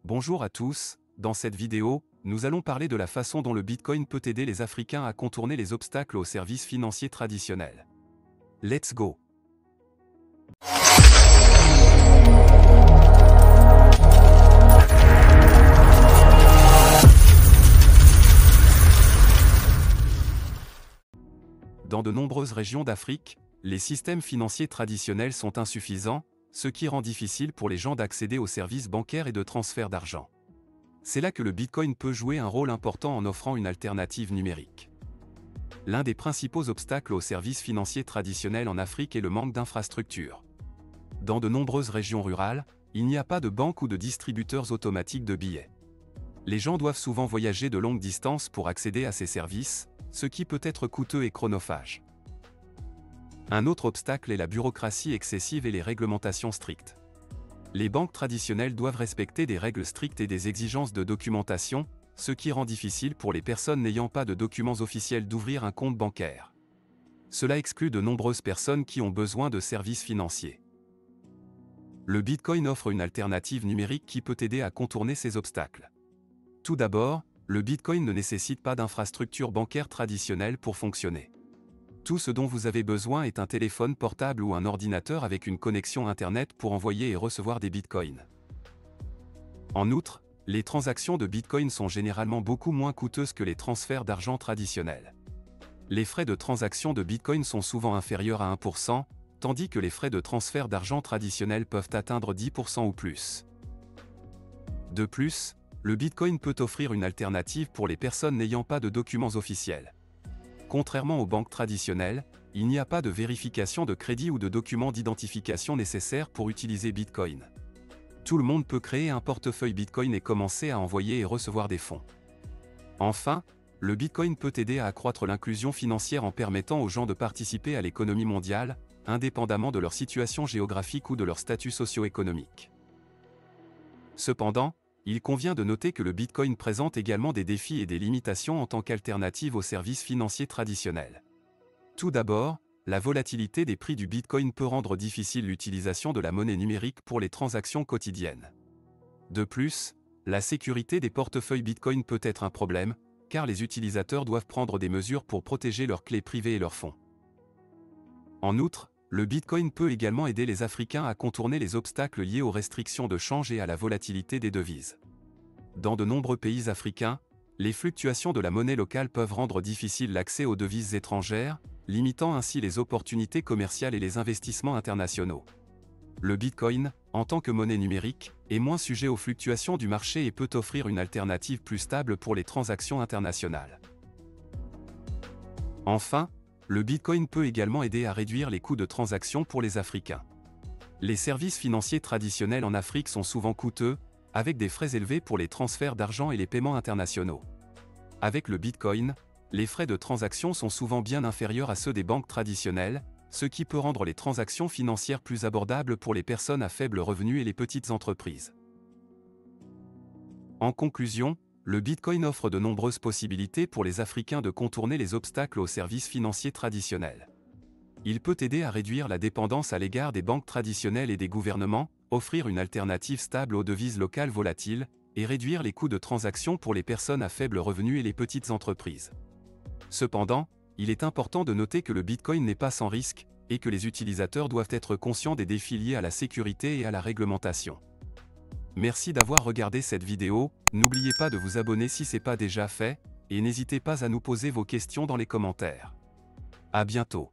Bonjour à tous, dans cette vidéo, nous allons parler de la façon dont le Bitcoin peut aider les Africains à contourner les obstacles aux services financiers traditionnels. Let's go! Dans de nombreuses régions d'Afrique, les systèmes financiers traditionnels sont insuffisants, ce qui rend difficile pour les gens d'accéder aux services bancaires et de transfert d'argent. C'est là que le Bitcoin peut jouer un rôle important en offrant une alternative numérique. L'un des principaux obstacles aux services financiers traditionnels en Afrique est le manque d'infrastructures. Dans de nombreuses régions rurales, il n'y a pas de banque ou de distributeurs automatiques de billets. Les gens doivent souvent voyager de longues distances pour accéder à ces services, ce qui peut être coûteux et chronophage. Un autre obstacle est la bureaucratie excessive et les réglementations strictes. Les banques traditionnelles doivent respecter des règles strictes et des exigences de documentation, ce qui rend difficile pour les personnes n'ayant pas de documents officiels d'ouvrir un compte bancaire. Cela exclut de nombreuses personnes qui ont besoin de services financiers. Le Bitcoin offre une alternative numérique qui peut aider à contourner ces obstacles. Tout d'abord, le Bitcoin ne nécessite pas d'infrastructure bancaire traditionnelle pour fonctionner. Tout ce dont vous avez besoin est un téléphone portable ou un ordinateur avec une connexion Internet pour envoyer et recevoir des bitcoins. En outre, les transactions de bitcoin sont généralement beaucoup moins coûteuses que les transferts d'argent traditionnels. Les frais de transaction de bitcoin sont souvent inférieurs à 1%, tandis que les frais de transfert d'argent traditionnels peuvent atteindre 10% ou plus. De plus, le bitcoin peut offrir une alternative pour les personnes n'ayant pas de documents officiels. Contrairement aux banques traditionnelles, il n'y a pas de vérification de crédit ou de documents d'identification nécessaires pour utiliser Bitcoin. Tout le monde peut créer un portefeuille Bitcoin et commencer à envoyer et recevoir des fonds. Enfin, le Bitcoin peut aider à accroître l'inclusion financière en permettant aux gens de participer à l'économie mondiale, indépendamment de leur situation géographique ou de leur statut socio-économique. Cependant, il convient de noter que le Bitcoin présente également des défis et des limitations en tant qu'alternative aux services financiers traditionnels. Tout d'abord, la volatilité des prix du Bitcoin peut rendre difficile l'utilisation de la monnaie numérique pour les transactions quotidiennes. De plus, la sécurité des portefeuilles Bitcoin peut être un problème, car les utilisateurs doivent prendre des mesures pour protéger leurs clés privées et leurs fonds. En outre, le Bitcoin peut également aider les Africains à contourner les obstacles liés aux restrictions de change et à la volatilité des devises. Dans de nombreux pays africains, les fluctuations de la monnaie locale peuvent rendre difficile l'accès aux devises étrangères, limitant ainsi les opportunités commerciales et les investissements internationaux. Le Bitcoin, en tant que monnaie numérique, est moins sujet aux fluctuations du marché et peut offrir une alternative plus stable pour les transactions internationales. Enfin, le Bitcoin peut également aider à réduire les coûts de transaction pour les Africains. Les services financiers traditionnels en Afrique sont souvent coûteux, avec des frais élevés pour les transferts d'argent et les paiements internationaux. Avec le Bitcoin, les frais de transaction sont souvent bien inférieurs à ceux des banques traditionnelles, ce qui peut rendre les transactions financières plus abordables pour les personnes à faible revenu et les petites entreprises. En conclusion, le Bitcoin offre de nombreuses possibilités pour les Africains de contourner les obstacles aux services financiers traditionnels. Il peut aider à réduire la dépendance à l'égard des banques traditionnelles et des gouvernements, offrir une alternative stable aux devises locales volatiles, et réduire les coûts de transaction pour les personnes à faible revenu et les petites entreprises. Cependant, il est important de noter que le Bitcoin n'est pas sans risque, et que les utilisateurs doivent être conscients des défis liés à la sécurité et à la réglementation. Merci d'avoir regardé cette vidéo, n'oubliez pas de vous abonner si ce n'est pas déjà fait, et n'hésitez pas à nous poser vos questions dans les commentaires. À bientôt.